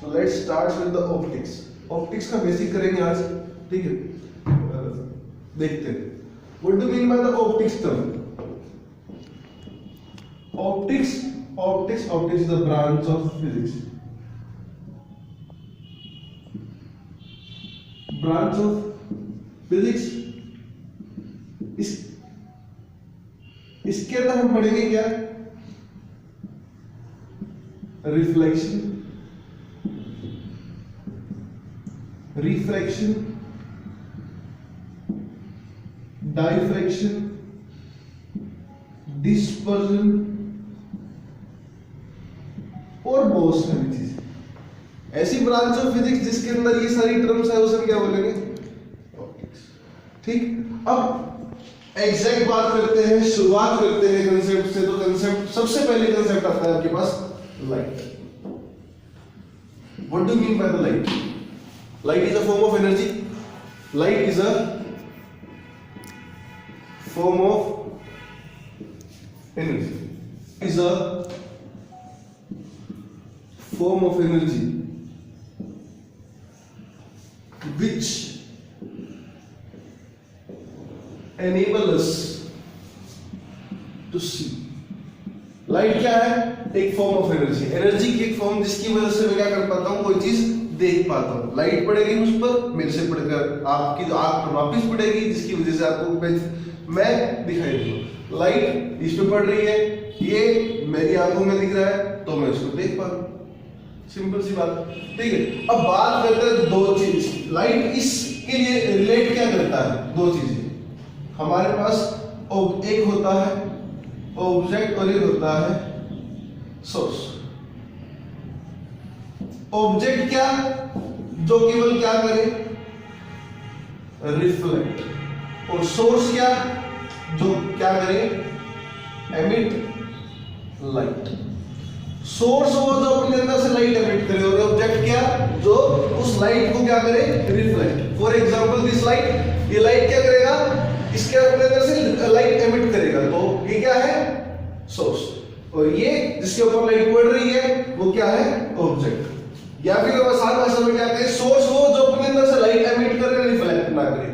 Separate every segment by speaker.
Speaker 1: So let's start with the optics. Optics का basic करेंगे आज, ठीक है। देखते हैं what do mean by the optics term. Optics is the branch of physics, branch of physics. इसके अंदर हम पढ़ेंगे क्या, रिफ्लेक्शन, रिफ्रैक्शन, डाइफ्रैक्शन, डिस्पर्जन और बहुत सारी चीजें। ऐसी ब्रांच ऑफ फिजिक्स जिसके अंदर ये सारी टर्म्स है उसे हम क्या बोलेंगे, ऑप्टिक्स। ठीक, अब एग्जैक्ट बात करते हैं, शुरुआत करते हैं कंसेप्ट से। तो कंसेप्ट, सबसे पहले कंसेप्ट आता है आपके पास light. What do mean by the light? Light is a form of energy. Light is a form of energy, is a form of energy which enable us to see। Light क्या है, एक form of energy, energy की एक form जिसकी वजह से मैं क्या कर पाता हूँ, कोई चीज देख पाता हूँ। लाइट पड़ेगी मुझ पर, मेरे से पड़कर आपकी आंख पर वापस पड़ेगी, जिसकी वजह से आपको मैं दिखाई दूंगा। लाइट इस पे पड़ रही है, ये मेरी आंखों में दिख रहा है तो मैं उसको देख पा रहा हूं। सिंपल सी बात, ठीक है। अब बात करते हैं दो चीज, लाइट इसके लिए रिलेट क्या करता है, दो चीजें हमारे पास। एक होता है ऑब्जेक्ट और एक होता है सोर्स। ऑब्जेक्ट क्या, जो केवल क्या करे, रिफ्लेक्ट, और सोर्स क्या, जो क्या करे, एमिट लाइट। सोर्स वो जो अपने अंदर से लाइट एमिट करे, और ऑब्जेक्ट क्या, जो उस लाइट को क्या करे, reflect. For example this light, ये लाइट क्या करेगा, इसके अपने अंदर से लाइट एमिट करेगा, तो ये क्या है, सोर्स। और ये जिसके ऊपर लाइट पड़ रही है वो क्या है, ऑब्जेक्ट। या फिर आसान भाषा में क्या कहें, सोर्स वो जो अपने अंदर से लाइट एमिट करे, रिफ्लेक्ट ना करे,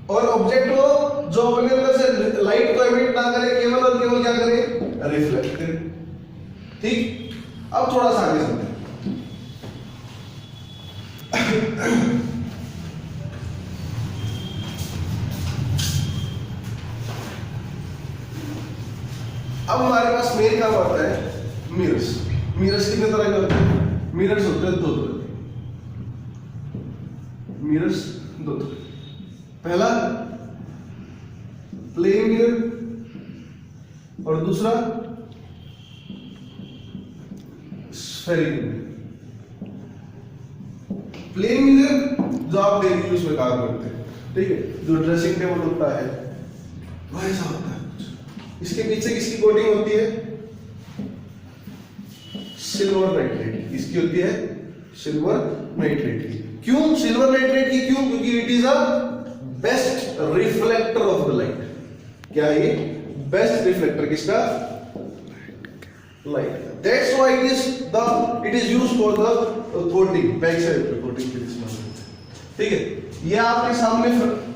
Speaker 1: और ऑब्जेक्ट वो जो अपने अंदर से लाइट को एमिट ना करे, केवल और केवल क्या करे, रिफ्लेक्ट करे। ठीक, अब थोड़ा सा आगे चलते हैं। अब हमारे पास मेन काम आता है मिरर्स। मिरर्स कितने तरह के होते हैं, मिरर्स होते हैं दो तरह के। मिरर्स दो तरह, पहला प्लेन मिरर और दूसरा स्फेरिकल मिरर। प्लेन मिरर जो आप डेली यूज में काम करते हैं, ठीक है, जो ड्रेसिंग टेबल होता है वो ऐसा होता है। इसके पीछे किसकी कोटिंग होती है, सिल्वर नाइट्रेट। इसकी होती है सिल्वर नाइट्रेट की। क्यों सिल्वर नाइट्रेट की, क्यों, क्योंकि it is a best reflector of the light. क्या है ये, बेस्ट रिफ्लेक्टर किसका, लाइट का। That's why it is used for the coating, back side पे कोटिंग के लिए इस्तेमाल होता है। ठीक है, ये आपके सामने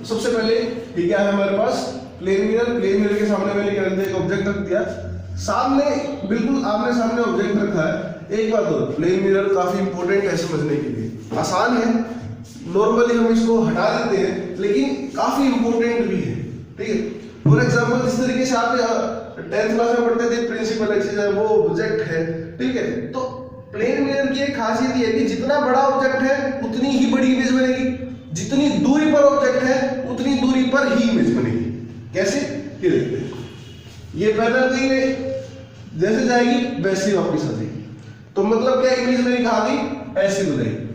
Speaker 1: सबसे पहले ये क्या है हमारे पास, प्लेन मिरर। प्लेन मिरर के सामने मैंने क्या एक ऑब्जेक्ट रख दिया, सामने बिल्कुल आमने सामने ऑब्जेक्ट रखा है। एक बात हो, प्लेन मिरर काफी इंपॉर्टेंट है समझने के लिए, आसान है, नॉर्मली हम इसको हटा देते हैं, लेकिन काफी इंपॉर्टेंट भी है। ठीक है, फॉर एग्जांपल जिस तरीके से आप 10th क्लास में पढ़ते थे, प्रिंसिपल एक्सिस है, वो ऑब्जेक्ट है, ठीक है। तो प्लेन मिरर की एक खासियत ये है कि जितना बड़ा ऑब्जेक्ट है उतनी ही बड़ी इमेज बनेगी, जितनी दूरी पर ऑब्जेक्ट है उतनी दूरी पर ही इमेज बनेगी। कैसे, ये देखते हैं, ये पैनल कहीं जैसे जाएगी वैसे वापस आ जाएगी, तो मतलब क्या, इमेज मेरी कहाँ गई, ऐसी हो जाएगी।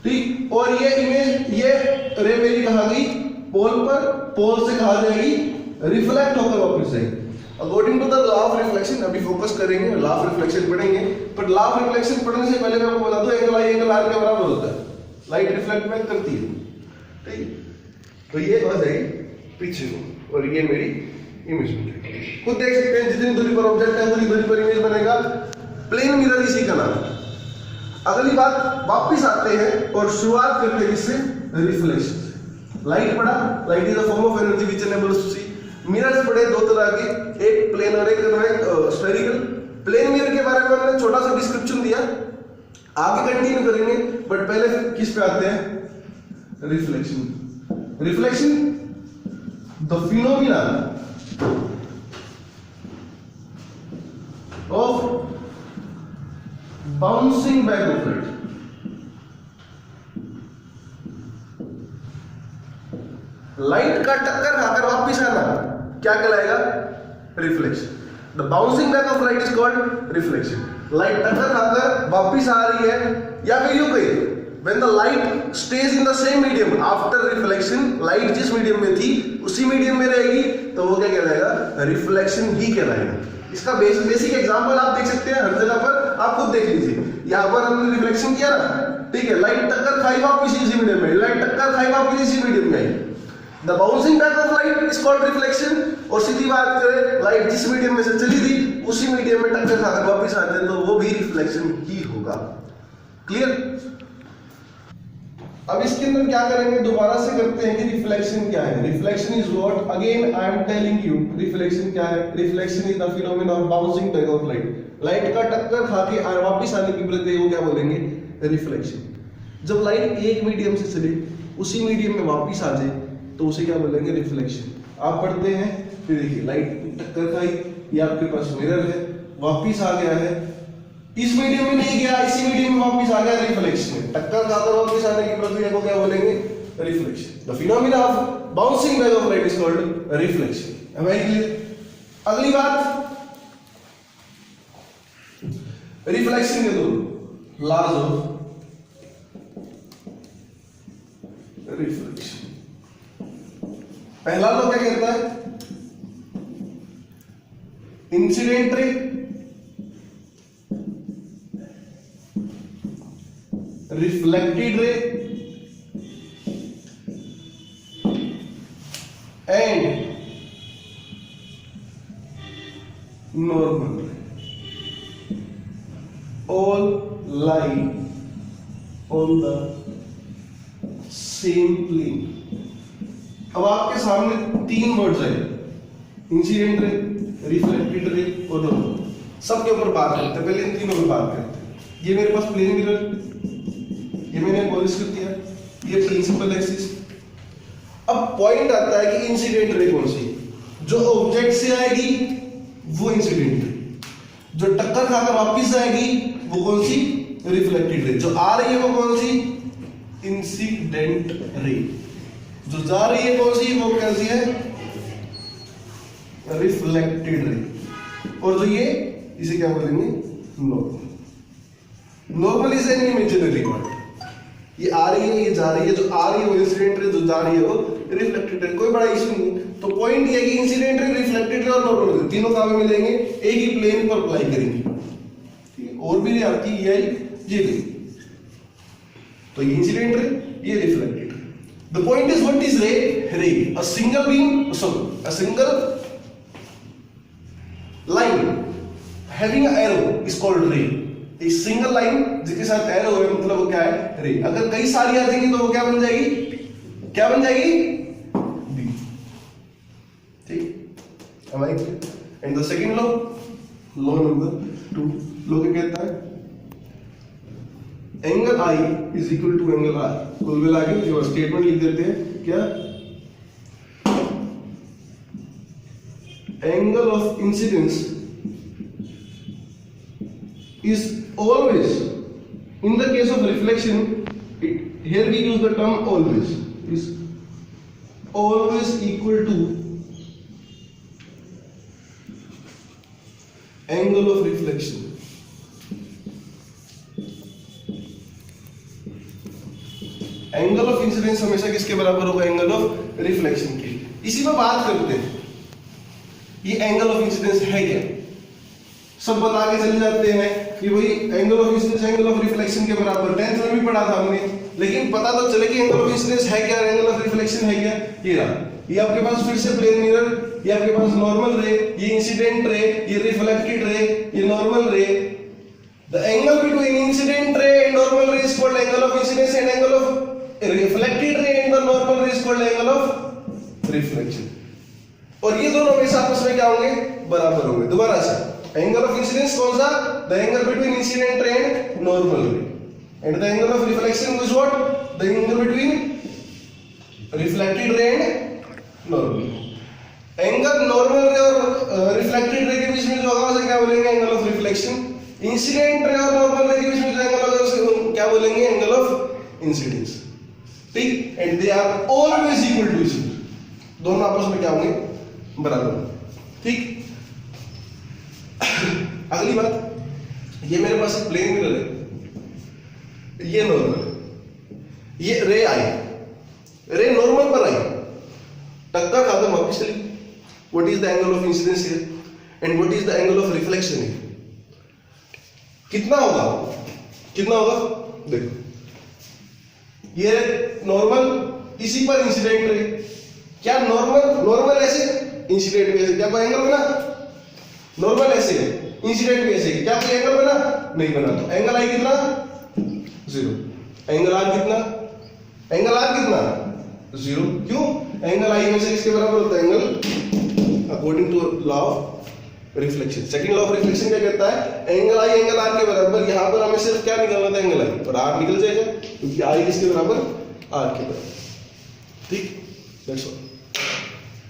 Speaker 1: ठीक, और ये इमेज, ये रे मेरी कहाँ गई, पोल पर, पोल से कहा जाएगी, रिफ्लेक्ट होकर वापस जाएगी। According to the law of reflection, अभी फोकस करेंगे, लॉ ऑफ रिफ्लेक्शन पढ़ेंगे, पर लॉ ऑफ रिफ्लेक्शन पढ़ने से पहले मैं आपको बता दूं, एंगल आई एंगल आर के बराबर होता है, लाइट रिफ्लेक्ट बैक करती है। ठीक, तो ये हो जाएगी पीछे को, और ये मेरी इमेज बनेगी। खुद देख सकते हैं, जितनी दूरी पर ऑब्जेक्ट है उतनी दूरी पर इमेज बनेगा। प्लेन मिरर इसी का नाम है। अगली बात, वापस आते हैं और शुरुआत करते हैं किससे? रिफ्लेक्शन से। लाइट पड़ा, light is a form of energy which enables to see. Mirrors पड़े दो तरह के, एक प्लेन और एक स्फेरिकल। प्लेन मिरर के बारे में मैंने छोटा सा डिस्क्रिप्शन दिया, आगे कंटिन्यू करेंगे, बट पहले किस पे आते हैं? Reflection. Reflection the phenomena of bouncing back of light. Light का टक्कर खाकर वापिस आना क्या कहलाएगा? Reflection. The bouncing back of light is called reflection. Light टक्कर खाकर वापिस आ रही है, या फिर यूं कहिए when the light stays in the same medium after reflection, light जिस मीडियम में थी उसी मीडियम में रहेगी, तो वो क्या कहलाएगा? रिफ्लेक्शन ही कहलाएगा। इसका बेसिक एग्जांपल आप देख सकते हैं हर जगह पर, आप खुद देख लीजिए। यहाँ पर हमने रिफ्लेक्शन किया ना, ठीक है, लाइट टक्कर खाई वापस इसी मीडियम में, लाइट टक्कर खाई वापस इसी मीडियम में आई। The bouncing back of light is called reflection. और सीधी बात करें, लाइट जिस मीडियम में से चली थी उसी मीडियम में टक्कर खाकर वापस आते हैं, तो वो भी रिफ्लेक्शन ही होगा। क्लियर? अब इसके अंदर क्या करेंगे, दोबारा से करते हैं कि रिफ्लेक्शन क्या है। Reflection is what? Again I am telling you, reflection क्या है? Reflection is the phenomena of bouncing back of light. Light का टक्कर खा के वापस आने की प्रक्रिया को क्या बोलेंगे? रिफ्लेक्शन। जब लाइट एक मीडियम से चले उसी मीडियम में वापस आ जाए तो उसे क्या बोलेंगे? रिफ्लेक्शन। आप पढ़ते हैं, फिर देखिए लाइट टक्कर खाई, ये आपके पास मिरर है, वापस आ गया है, इस मीडियम में नहीं गया, इसी मीडियम में वापस आ गया, रिफ्लेक्शन। टक्कर खाकर वापस आने की प्रक्रिया को क्या बोलेंगे? Reflection. The phenomena of bouncing back of light is called reflection. है वेरी क्लियर? अगली बात, रिफ्लेक्शन के दो लॉज ऑफ रिफ्लेक्शन। पहला लॉ क्या कहता है? Incident ray reflected ray and normal ray all lie on the same plane। अब आपके सामने तीन वर्ड्स आए, इंसिडेंट रे, रिफ्लेक्टेड रे और नॉर्मल। सबके ऊपर बात करते हैं, पहले इन तीनों पर बात करते हैं। ये मेरे पास प्लेन मिरर, ये मैंने पॉलिश कर दिया, ये प्रिंसिपल एक्सिस। अब पॉइंट आता है कि इंसिडेंट रे कौन सी? जो ऑब्जेक्ट से आएगी वो इंसिडेंट रे, जो टक्कर खाकर वापस आएगी वो कौन सी? Reflected ray. जो आ रही है वो कौन सी? Incident ray. जो जा रही है कौन सी? वो कैसी है? Reflected ray. और जो ये, इसे क्या बोलेंगे? Normal. Normal is an imaginary quantity. ये आ रही है, ये जा रही है, जो आ रही है वो इंसिडेंट रे, जो जा रही है वो रिफ्लेक्टेड रे। कोई बड़ा इशू नहीं। तो पॉइंट ये है कि इंसिडेंट रे, रिफ्लेक्टेड रे और नॉर्मल रे तीनों कहां में मिलेंगे? एक ही प्लेन पर अप्लाई करेंगे। ठीक है, और भी रे आती है, ये रे। तो ये इंसिडेंट रे, ये reflected ray. The point is what is रे? रे, a single beam, sorry, a single line having a arrow is called रे। एक सिंगल लाइन जिसके साथ एरो है, मतलब वो क्या है? रे। अगर कई सारी आ जाएंगी तो वो क्या बन जाएगी? क्या बन जाएगी? बी। ठीक, am I clear? And the second law, law number 2, law क्या कहता है? Angle I is equal to angle R। कुल मिला के जो स्टेटमेंट लिख देते हैं, क्या? Angle of incidence is always, in the case of reflection, here we use the term always, is always equal to angle of reflection। Angle of incidence हमेशा किसके बराबर होगा? एंगल ऑफ रिफ्लेक्शन के। इसी में बात करते हैं, ये एंगल ऑफ इंसिडेंस है क्या? सब बता के चले जाते हैं कि भाई angle of incidence angle of reflection के बराबर। 10th में भी पढ़ा था हमने, लेकिन पता तो चले कि एंगल ऑफ इंसिडेंस है क्या, एंगल ऑफ रिफ्लेक्शन है क्या। ये रहा, ये आपके पास फिर से प्लेन मिरर, ये आपके पास नॉर्मल रे, ये इंसिडेंट रे, ये रिफ्लेक्टेड रे, ये नॉर्मल रे। The angle between incident ray and normal ray is called angle of incidence, and angle of reflected ray and the normal ray is called angle of reflection. और ये दोनों हमेशा आपस में क्या होंगे, बराबर होंगे. दोबारा से एंगल ऑफ इंसिडेंस कौन सा, the angle between incident ray and normal ray, and the angle of reflection is what, the angle between reflected ray and normal. Angle normal ray और रिफ्लेक्टेड रे के बीच में जो होगा उसे क्या बोलेंगे, angle of reflection. Incident ray और normal रे के बीच में जो एंगल होगा उसे क्या बोलेंगे, एंगल ऑफ इंसिडेंस. ठीक, and they are always equal to each other, दोनों आपस में क्या होंगे, बराबर. ठीक. अगली बात, ये मेरे पास एक प्लेन मिरर है, ये नॉर्मल, ये रे आई, रे नॉर्मल पर आई, टक्कर खाता वापस चली. What is the angle of incidence here and what is the angle of reflection here. कितना होगा, कितना होगा, देखो ये नॉर्मल, इसी पर इंसिडेंट रे, क्या नॉर्मल ऐसे, इंसिडेंट भी ऐसे, क्या कोई एंगल बना, नॉर्मल ऐसे है, इंसिडेंट भी ऐसे, क्या कोई एंगल बना, नहीं बना. तो एंगल आई कितना, 0. एंगल आर कितना, एंगल आर कितना, 0. क्यों, एंगल आई में से किसके बराबर होता है, angle according to law of reflection. Second law of reflection क्या कहता है, एंगल आई एंगल आर के बराबर. यहां पर हमें सिर्फ क्या निकालना था, एंगल आई, और आर निकल जाएगा क्योंकि आई किसके बराबर, आर के बराबर. ठीक, दैट्स ऑल.